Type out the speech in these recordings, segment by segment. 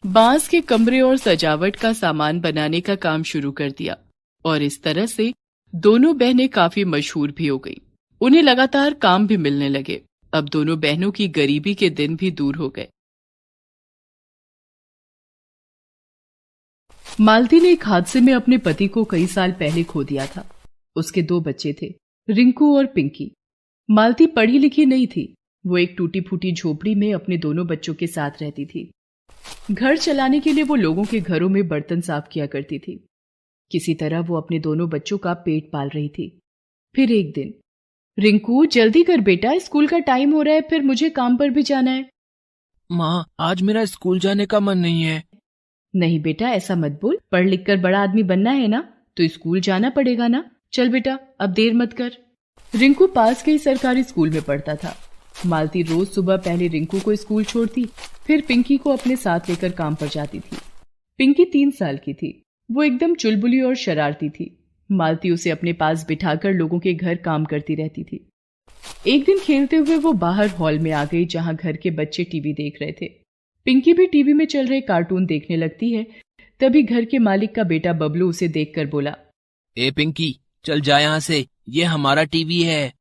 बांस के कमरे और सजावट का सामान बनाने का काम शुरू कर दिया और इस तरह से दोनों बहनें काफी मशहूर भी हो गई। उन्हें लगातार काम भी मिलने लगे। अब दोनों बहनों की गरीबी के दिन भी दूर हो गए। मालती ने एक हादसे में अपने पति को कई साल पहले खो दिया था। उसके 2 बच्चे थे, रिंकू और पिंकी। मालती पढ़ी लिखी नहीं थी। वो एक टूटी फूटी झोपड़ी में अपने दोनों बच्चों के साथ रहती थी। घर चलाने के लिए वो लोगों के घरों में बर्तन साफ किया करती थी। किसी तरह वो अपने दोनों बच्चों का पेट पाल रही थी। फिर एक दिन, रिंकू जल्दी कर बेटा, स्कूल का टाइम हो रहा है, फिर मुझे काम पर भी जाना है। माँ, आज मेरा स्कूल जाने का मन नहीं है। नहीं बेटा, ऐसा मत बोल। पढ़ लिख कर बड़ा आदमी बनना है ना, तो स्कूल जाना पड़ेगा ना। चल बेटा, अब देर मत कर। रिंकू पास के ही सरकारी स्कूल में पढ़ता था। मालती रोज सुबह पहले रिंकू को स्कूल छोड़ती, फिर पिंकी को अपने साथ लेकर काम पर जाती थी। पिंकी 3 साल की थी। वो एकदम चुलबुली और शरारती थी। मालती उसे अपने पास बिठाकर लोगों के घर काम करती रहती थी। एक दिन खेलते हुए वो बाहर हॉल में आ गई, जहां घर के बच्चे टीवी देख रहे थे। पिंकी भी टीवी में चल रहे कार्टून देखने लगती है। तभी घर के मालिक का बेटा बबलू उसे देखकर बोला, ए पिंकी, चल जा यहाँ से, ये हमारा टीवी है।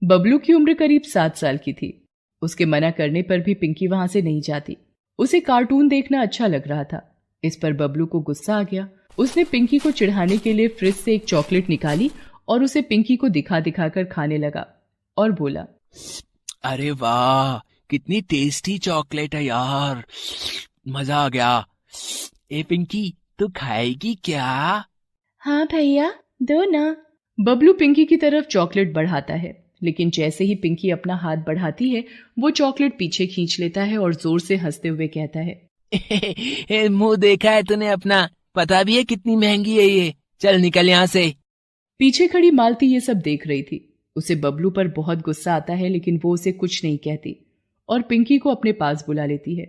बबलू की उम्र करीब 7 साल की थी। उसके मना करने पर भी पिंकी वहां से नहीं जाती। उसे कार्टून देखना अच्छा लग रहा था। इस पर बबलू को गुस्सा आ गया। उसने पिंकी को चिढ़ाने के लिए फ्रिज से एक चॉकलेट निकाली और उसे पिंकी को दिखा दिखाकर खाने लगा और बोला, अरे वाह, कितनी टेस्टी चॉकलेट है यार, मजा आ गया। ए पिंकी, तू खाएगी क्या? हाँ भैया, दो ना। बबलू पिंकी की तरफ चॉकलेट बढ़ाता है, लेकिन जैसे ही पिंकी अपना हाथ बढ़ाती है, वो चॉकलेट पीछे खींच लेता है और जोर से हंसते हुए कहता है, मुंह देखा है तूने अपना, पता भी है कितनी महंगी है ये, चल निकल यहाँ से। पीछे खड़ी मालती ये सब देख रही थी। उसे बबलू पर बहुत गुस्सा आता है, लेकिन वो उसे कुछ नहीं कहती और पिंकी को अपने पास बुला लेती है।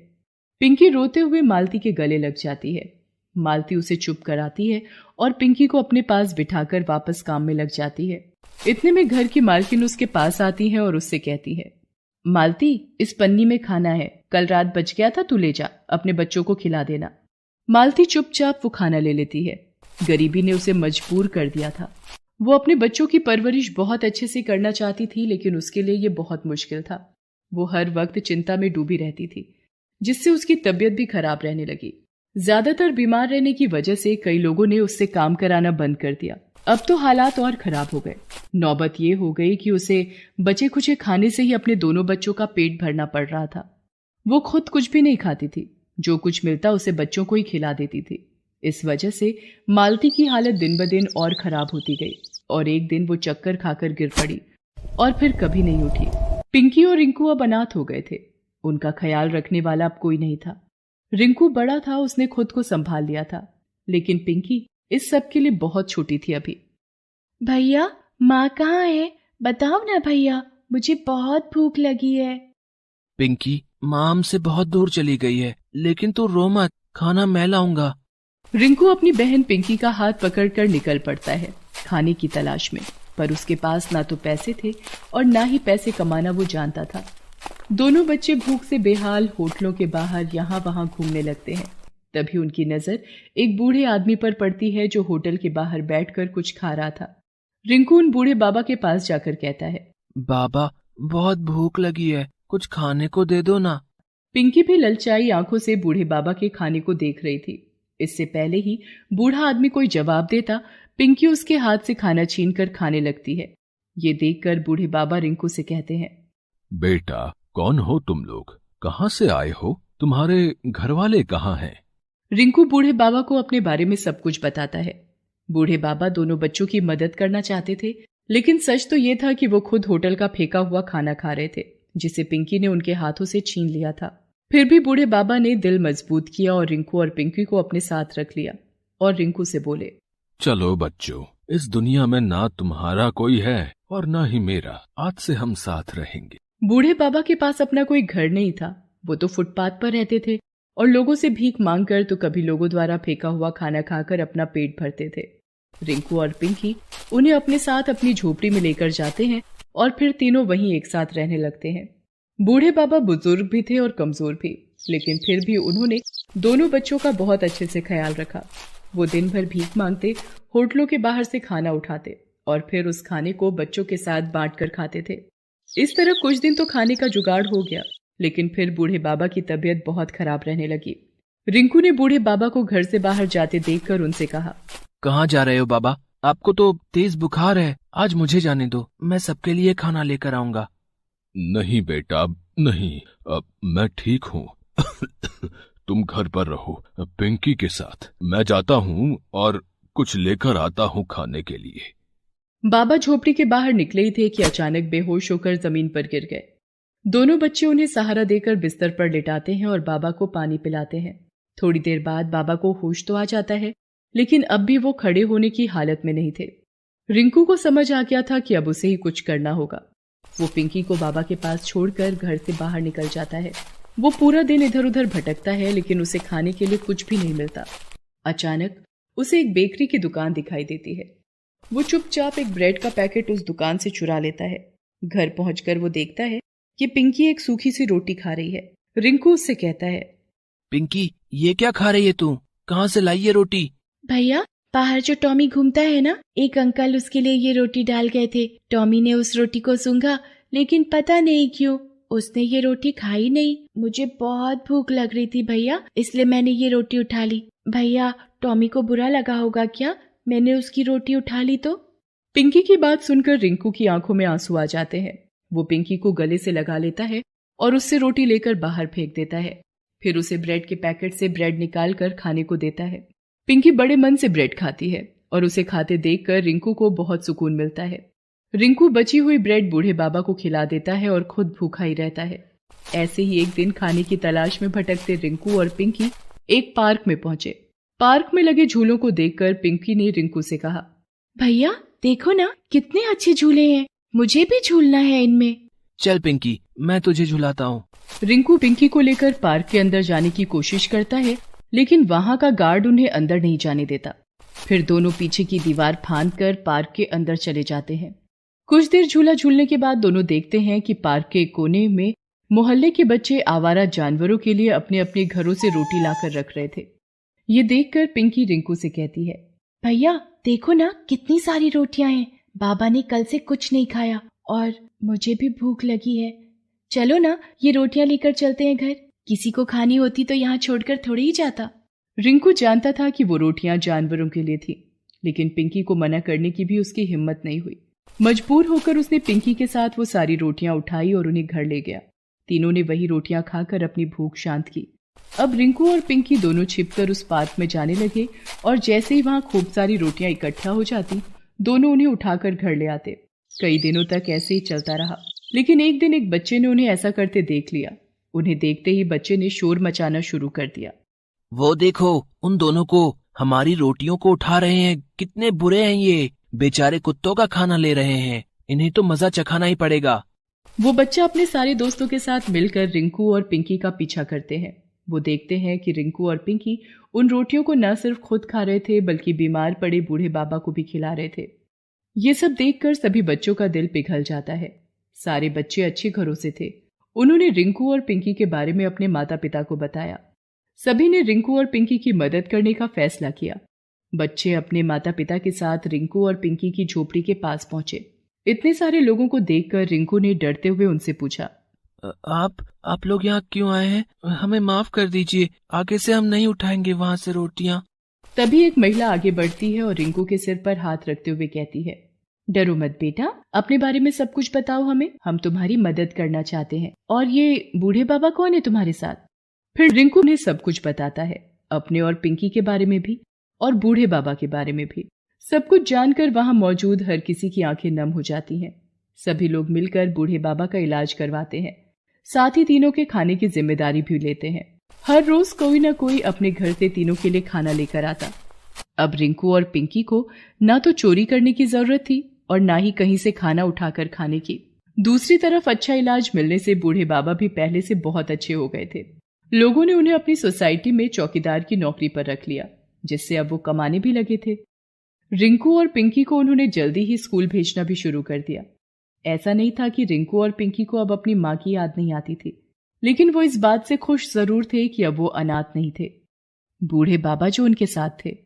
पिंकी रोते हुए मालती के गले लग जाती है। मालती उसे चुप कराती है और पिंकी को अपने पास बिठाकर वापस काम में लग जाती है। इतने में घर की मालकिन उसके पास आती है और उससे कहती है, मालती, इस पन्नी में खाना है, कल रात बच गया था, तू ले जा, अपने बच्चों को खिला देना। मालती चुपचाप वो खाना ले लेती है। गरीबी ने उसे मजबूर कर दिया था। वो अपने बच्चों की परवरिश बहुत अच्छे से करना चाहती थी, लेकिन उसके लिए ये बहुत मुश्किल था। वो हर वक्त चिंता में डूबी रहती थी, जिससे उसकी तबीयत भी खराब रहने लगी। ज्यादातर बीमार रहने की वजह से कई लोगों ने उससे काम कराना बंद कर दिया। अब तो हालात और खराब हो गए। नौबत ये हो गई कि उसे बचे खुचे खाने से ही अपने दोनों बच्चों का पेट भरना पड़ रहा था। वो खुद कुछ भी नहीं खाती थी। जो कुछ मिलता उसे बच्चों को ही खिला देती थी। इस वजह से मालती की हालत दिन ब दिन और खराब होती गई और एक दिन वो चक्कर खाकर गिर पड़ी और फिर कभी नहीं उठी। पिंकी और रिंकू अब अनाथ हो गए थे। उनका ख्याल रखने वाला अब कोई नहीं था। रिंकू बड़ा था, उसने खुद को संभाल लिया था, लेकिन पिंकी इस सब के लिए बहुत छोटी थी अभी। भैया, माँ कहाँ है? बताओ ना भैया, मुझे बहुत भूख लगी है। पिंकी, माँ हमसे बहुत दूर चली गई है, लेकिन तू रो मत, खाना मैं लाऊंगा। रिंकू अपनी बहन पिंकी का हाथ पकड़कर निकल पड़ता है खाने की तलाश में, पर उसके पास ना तो पैसे थे और ना ही पैसे कमाना वो जानता था। दोनों बच्चे भूख से बेहाल होटलों के बाहर यहाँ वहां घूमने लगते हैं। तभी उनकी नजर एक बूढ़े आदमी पर पड़ती है, जो होटल के बाहर बैठकर कुछ खा रहा था। रिंकू उन बूढ़े बाबा के पास जाकर कहता है, बाबा, बहुत भूख लगी है, कुछ खाने को दे दो ना। पिंकी भी ललचाई आंखों से बूढ़े बाबा के खाने को देख रही थी। इससे पहले ही बूढ़ा आदमी कोई जवाब देता, पिंकी उसके हाथ से खाना छीनकर खाने लगती है। ये देखकर बूढ़े बाबा रिंकू से कहते हैं, बेटा, कौन हो तुम लोग? कहाँ से आए हो? तुम्हारे घर वाले कहाँ हैं? रिंकू बूढ़े बाबा को अपने बारे में सब कुछ बताता है। बूढ़े बाबा दोनों बच्चों की मदद करना चाहते थे, लेकिन सच तो ये था कि वो खुद होटल का फेंका हुआ खाना खा रहे थे, जिसे पिंकी ने उनके हाथों से छीन लिया था। फिर भी बूढ़े बाबा ने दिल मजबूत किया और रिंकू और पिंकी को अपने साथ रख लिया और रिंकू से बोले, चलो बच्चों, इस दुनिया में ना तुम्हारा कोई है और ना ही मेरा, आज से हम साथ रहेंगे। बूढ़े बाबा के पास अपना कोई घर नहीं था। वो तो फुटपाथ पर रहते थे और लोगों से भीख मांगकर तो कभी लोगों द्वारा फेंका हुआ खाना खाकर अपना पेट भरते थे। रिंकू और पिंकी उन्हें अपने साथ अपनी झोपड़ी में लेकर जाते हैं और फिर तीनों वहीं एक साथ रहने लगते हैं। बूढ़े बाबा बुजुर्ग भी थे और कमजोर भी, लेकिन फिर भी उन्होंने दोनों बच्चों का बहुत अच्छे से ख्याल रखा। वो दिन भर भीख मांगते, होटलों के बाहर से खाना उठाते और फिर उस खाने को बच्चों के साथ बांट कर खाते थे। इस तरह कुछ दिन तो खाने का जुगाड़ हो गया, लेकिन फिर बूढ़े बाबा की तबीयत बहुत खराब रहने लगी। रिंकू ने बूढ़े बाबा को घर से बाहर जाते देखकर उनसे कहा, कहाँ जा रहे हो बाबा? आपको तो तेज बुखार है। आज मुझे जाने दो, मैं सबके लिए खाना लेकर आऊंगा। नहीं बेटा, नहीं, मैं ठीक हूँ। तुम घर पर रहो पिंकी के साथ। मैं जाता हूँ और कुछ लेकर आता हूँ खाने के लिए। बाबा झोपड़ी के बाहर निकले ही थे कि अचानक बेहोश होकर जमीन पर गिर गए। दोनों बच्चे उन्हें सहारा देकर बिस्तर पर लिटाते हैं और बाबा को पानी पिलाते हैं। थोड़ी देर बाद बाबा को होश तो आ जाता है, लेकिन अब भी वो खड़े होने की हालत में नहीं थे। रिंकू को समझ आ गया था कि अब उसे ही कुछ करना होगा। वो पिंकी को बाबा के पास छोड़कर घर से बाहर निकल जाता है। वो पूरा दिन इधर उधर भटकता है, लेकिन उसे खाने के लिए कुछ भी नहीं मिलता। अचानक उसे एक बेकरी की दुकान दिखाई देती है। वो चुपचाप एक ब्रेड का पैकेट उस दुकान से चुरा लेता है। घर पहुंचकर वो देखता है कि पिंकी एक सूखी सी रोटी खा रही है। रिंकू उससे कहता है, पिंकी, ये क्या खा रही है तू? कहाँ से लाई ये रोटी? भैया, बाहर जो टॉमी घूमता है ना, एक अंकल उसके लिए ये रोटी डाल गए थे। टॉमी ने उस रोटी को सूंघा, लेकिन पता नहीं क्यों उसने ये रोटी खाई नहीं। मुझे बहुत भूख लग रही थी भैया, इसलिए मैंने ये रोटी उठा ली। भैया, टॉमी को बुरा लगा होगा क्या मैंने उसकी रोटी उठा ली तो? पिंकी की बात सुनकर रिंकू की आंखों में आंसू आ जाते हैं। वो पिंकी को गले से लगा लेता है और उससे रोटी लेकर बाहर फेंक देता है। फिर उसे ब्रेड के पैकेट से ब्रेड निकालकर खाने को देता है। पिंकी बड़े मन से ब्रेड खाती है और उसे खाते देखकर रिंकू को बहुत सुकून मिलता है। रिंकू बची हुई ब्रेड बूढ़े बाबा को खिला देता है और खुद भूखा ही रहता है। ऐसे ही एक दिन खाने की तलाश में भटकते रिंकू और पिंकी एक पार्क में पहुंचे। पार्क में लगे झूलों को देखकर पिंकी ने रिंकू से कहा, भैया देखो ना, कितने अच्छे झूले हैं, मुझे भी झूलना है इनमें। चल पिंकी, मैं तुझे झुलाता हूँ। रिंकू पिंकी को लेकर पार्क के अंदर जाने की कोशिश करता है, लेकिन वहां का गार्ड उन्हें अंदर नहीं जाने देता। फिर दोनों पीछे की दीवार फांदकर पार्क के अंदर चले जाते हैं। कुछ देर झूला झूलने के बाद दोनों देखते हैं कि पार्क के कोने में मोहल्ले के बच्चे आवारा जानवरों के लिए अपने अपने घरों से रोटी लाकर रख रहे थे। ये देखकर पिंकी रिंकू से कहती है, भैया देखो ना, कितनी सारी रोटियां हैं। बाबा ने कल से कुछ नहीं खाया और मुझे भी भूख लगी है। चलो ना, ये रोटियां लेकर चलते हैं घर। किसी को खानी होती तो यहाँ छोड़कर थोड़ी ही जाता। रिंकू जानता था कि वो रोटियां जानवरों के लिए थी, लेकिन पिंकी को मना करने की भी उसकी हिम्मत नहीं हुई। मजबूर होकर उसने पिंकी के साथ वो सारी रोटियां उठाई और उन्हें घर ले गया। तीनों ने वही रोटियां खाकर अपनी भूख शांत की। अब रिंकू और पिंकी दोनों छिपकर उस पार्क में जाने लगे और जैसे ही वहां खूब सारी रोटियां इकट्ठा हो जाती, दोनों उन्हें उठाकर घर ले आते। कई दिनों तक ऐसे ही चलता रहा, लेकिन एक दिन एक बच्चे ने उन्हें ऐसा करते देख लिया। उन्हें देखते ही बच्चे ने शोर मचाना शुरू कर दिया। वो देखो, उन दोनों को, हमारी रोटियों को उठा रहे हैं। कितने बुरे हैं ये, बेचारे कुत्तों का खाना ले रहे हैं। इन्हें तो मजा चखाना ही पड़ेगा। वो बच्चा अपने सारे दोस्तों के साथ मिलकर रिंकू और पिंकी का पीछा करते हैं। वो देखते हैं कि रिंकू और पिंकी उन रोटियों को न सिर्फ खुद खा रहे थे, बल्कि बीमार पड़े बूढ़े बाबा को भी खिला रहे थे। ये सब देखकर सभी बच्चों का दिल पिघल जाता है। सारे बच्चे अच्छे घरों से थे। उन्होंने रिंकू और पिंकी के बारे में अपने माता पिता को बताया। सभी ने रिंकू और पिंकी की मदद करने का फैसला किया। बच्चे अपने माता पिता के साथ रिंकू और पिंकी की झोपड़ी के पास पहुंचे। इतने सारे लोगों को देखकर रिंकू ने डरते हुए उनसे पूछा, आप लोग यहाँ क्यों आए हैं? हमें माफ कर दीजिए, आगे से हम नहीं उठाएंगे वहाँ से रोटियाँ। तभी एक महिला आगे बढ़ती है और रिंकू के सिर पर हाथ रखते हुए कहती है, डरो मत बेटा, अपने बारे में सब कुछ बताओ हमें, हम तुम्हारी मदद करना चाहते हैं। और ये बूढ़े बाबा कौन है तुम्हारे साथ? फिर रिंकू ने सब कुछ बताता है, अपने और पिंकी के बारे में भी और बूढ़े बाबा के बारे में भी। सब कुछ जानकर वहां मौजूद हर किसी की आंखें नम हो जाती हैं। सभी लोग मिलकर बूढ़े बाबा का इलाज करवाते हैं, साथ ही तीनों के खाने की जिम्मेदारी भी लेते हैं। हर रोज कोई ना कोई अपने घर से तीनों के लिए खाना लेकर आता। अब रिंकू और पिंकी को ना तो चोरी करने की जरूरत थी और ना ही कहीं से खाना उठाकर खाने की। दूसरी तरफ अच्छा इलाज मिलने से बूढ़े बाबा भी पहले से बहुत अच्छे हो गए थे। लोगों ने उन्हें अपनी सोसाइटी में चौकीदार की नौकरी पर रख लिया, जिससे अब वो कमाने भी लगे थे। रिंकू और पिंकी को उन्होंने जल्दी ही स्कूल भेजना भी शुरू कर दिया। ऐसा नहीं था कि रिंकू और पिंकी को अब अपनी माँ की याद नहीं आती थी, लेकिन वो इस बात से खुश जरूर थे कि अब वो अनाथ नहीं थे। बूढ़े बाबा जो उनके साथ थे।